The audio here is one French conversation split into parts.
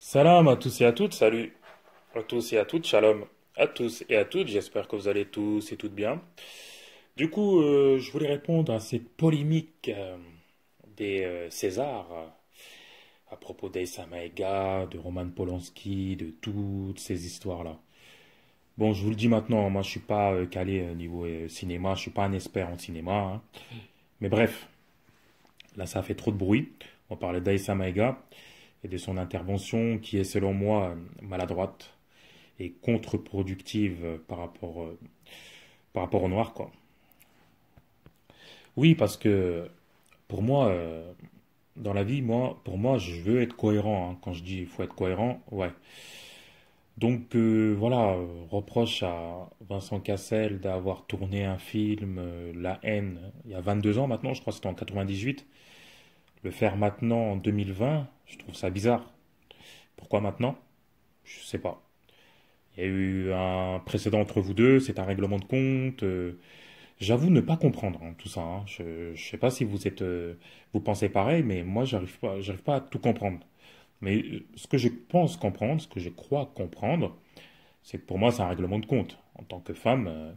Salam à tous et à toutes, salut à tous et à toutes, shalom à tous et à toutes, j'espère que vous allez tous et toutes bien. Du coup, je voulais répondre à cette polémique des Césars à propos d'Aïssa Maïga, de Roman Polanski, de toutes ces histoires-là. Bon, je vous le dis maintenant, moi je suis pas calé niveau cinéma, je suis pas un expert en cinéma, hein. Mais bref, là ça a fait trop de bruit. On parlait d'Aïssa Maïga et de son intervention qui est selon moi maladroite et contre-productive par rapport au noir, quoi. Oui, parce que pour moi, dans la vie, pour moi, je veux être cohérent, hein. Quand je dis il faut être cohérent, ouais. Donc voilà, reproche à Vincent Cassel d'avoir tourné un film, La haine, il y a 22 ans maintenant, je crois que c'était en 98. Le faire maintenant en 2020, je trouve ça bizarre. Pourquoi maintenant? Je sais pas. Il y a eu un précédent entre vous deux, c'est un règlement de compte. J'avoue ne pas comprendre, hein, tout ça, hein. Je sais pas si vous êtes, vous pensez pareil, mais moi j'arrive pas à tout comprendre. Mais ce que je pense comprendre, ce que je crois comprendre, c'est que pour moi c'est un règlement de compte. En tant que femme,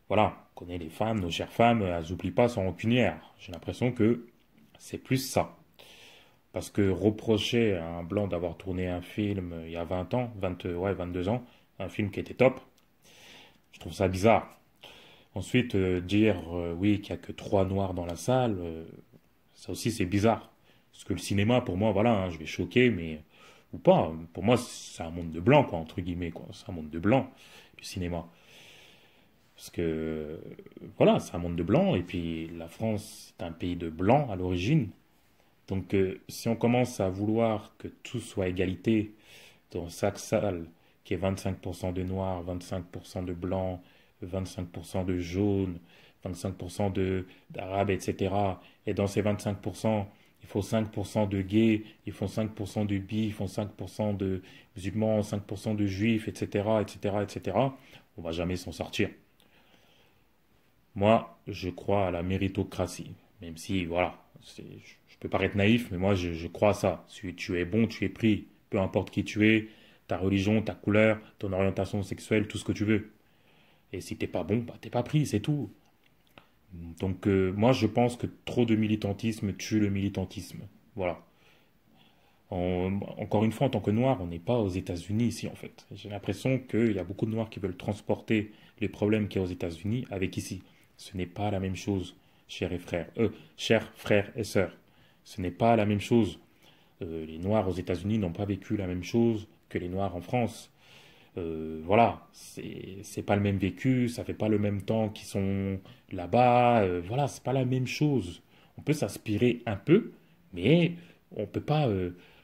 voilà, on connaît les femmes, nos chères femmes, elles n'oublient pas, sont rancunières. J'ai l'impression que c'est plus ça. Parce que reprocher à un blanc d'avoir tourné un film il y a 20 ans, 20, ouais, 22 ans, un film qui était top, je trouve ça bizarre. Ensuite, dire oui qu'il n'y a que trois noirs dans la salle, ça aussi c'est bizarre. Parce que le cinéma, pour moi, voilà, hein, je vais choquer, mais ou pas. Pour moi, c'est un monde de blanc, quoi, entre guillemets, quoi. C'est un monde de blanc, le cinéma. Parce que voilà, c'est un monde de blanc, et puis la France, c'est un pays de blancs à l'origine. Donc, si on commence à vouloir que tout soit égalité dans chaque salle, qui est 25% de noirs, 25% de blancs, 25% de jaunes, 25% d'arabes, etc. Et dans ces 25%, il faut 5% de gays, il faut 5% de bi, il faut 5% de musulmans, 5% de juifs, etc., etc., etc. On va jamais s'en sortir. Moi, je crois à la méritocratie, même si, voilà, je peux paraître naïf, mais moi, je crois à ça. Si tu es bon, tu es pris, peu importe qui tu es, ta religion, ta couleur, ton orientation sexuelle, tout ce que tu veux. Et si t'es pas bon, bah t'es pas pris, c'est tout. Donc moi je pense que trop de militantisme tue le militantisme. Voilà. Encore une fois, en tant que noir, on n'est pas aux États-Unis ici en fait. J'ai l'impression qu'il y a beaucoup de noirs qui veulent transporter les problèmes qu'il y a aux États-Unis avec ici. Ce n'est pas la même chose, chers frères et sœurs. Ce n'est pas la même chose. Les noirs aux États-Unis n'ont pas vécu la même chose que les noirs en France. Voilà, c'est pas le même vécu, ça fait pas le même temps qu'ils sont là-bas. Voilà, c'est pas la même chose. On peut s'inspirer un peu, mais on peut pas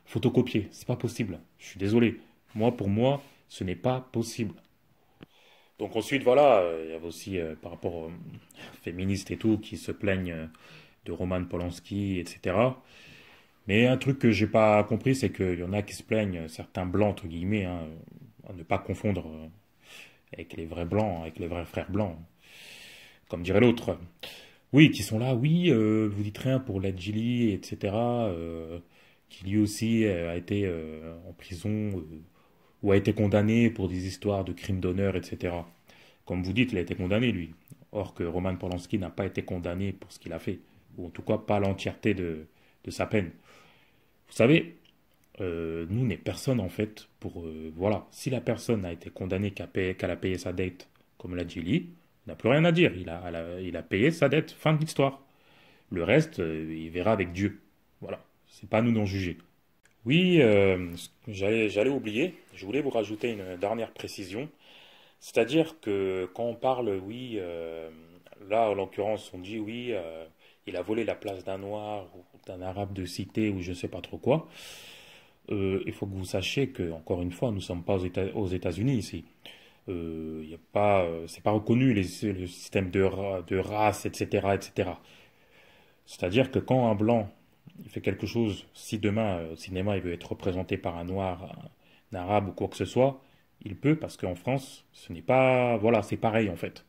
photocopier. C'est pas possible. Je suis désolé. Pour moi, ce n'est pas possible. Donc ensuite, voilà, il y avait aussi par rapport aux féministes et tout qui se plaignent de Roman Polanski, etc. Mais un truc que j'ai pas compris, c'est qu'il y en a qui se plaignent, certains blancs entre guillemets, hein, à ne pas confondre avec les vrais blancs, avec les vrais frères blancs, comme dirait l'autre. Oui, qui sont là, oui, vous dites rien pour Led Gilly, etc., qui lui aussi a été en prison ou a été condamné pour des histoires de crimes d'honneur, etc. Comme vous dites, il a été condamné, lui. Or que Roman Polanski n'a pas été condamné pour ce qu'il a fait, ou en tout cas pas l'entièreté de sa peine. Vous savez, nous, on n'est personne en fait pour. Voilà, si la personne a été condamnée qu'elle a payé sa dette, comme l'a dit Lee, il n'a plus rien à dire. Il a payé sa dette, fin de l'histoire. Le reste, il verra avec Dieu. Voilà, c'est pas à nous d'en juger. Oui, j'allais oublier. Je voulais vous rajouter une dernière précision. C'est-à-dire que quand on parle, oui, là en l'occurrence, on dit oui, il a volé la place d'un noir ou d'un arabe de cité ou je sais pas trop quoi. Il faut que vous sachiez que, encore une fois, nous ne sommes pas aux États-Unis ici. Y a pas, c'est pas reconnu le système de race, etc., etc. C'est-à-dire que quand un blanc il fait quelque chose, si demain au cinéma il veut être représenté par un noir, un arabe ou quoi que ce soit, il peut parce qu'en France, ce n'est pas, voilà, c'est pareil en fait.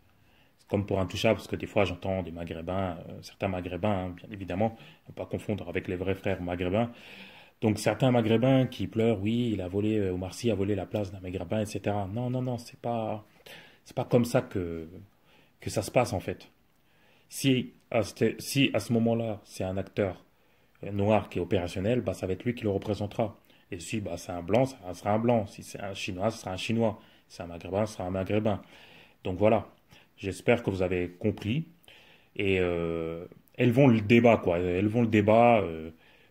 C'est comme pour Intouchable, parce que des fois j'entends des maghrébins, certains maghrébins, hein, bien évidemment, ne pas confondre avec les vrais frères maghrébins, Donc certains Maghrébins qui pleurent, oui, il a volé, Omar Sy a volé la place d'un Maghrébin, etc. Non, non, non, c'est pas comme ça que ça se passe en fait. Si à ce moment-là, c'est un acteur noir qui est opérationnel, bah, ça va être lui qui le représentera. Et si bah, c'est un blanc, ça sera un blanc. Si c'est un chinois, ce sera un chinois. Si c'est un maghrébin, ce sera un maghrébin. Donc voilà, j'espère que vous avez compris. Et elles vont le débat, quoi. Elles vont le débat.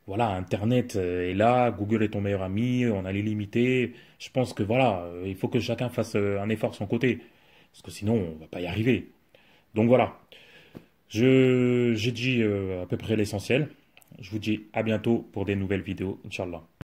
Voilà, Internet est là, Google est ton meilleur ami, on a les limités. Je pense que voilà, il faut que chacun fasse un effort de son côté. Parce que sinon, on va pas y arriver. Donc voilà, j'ai dit à peu près l'essentiel. Je vous dis à bientôt pour des nouvelles vidéos, Inch'Allah.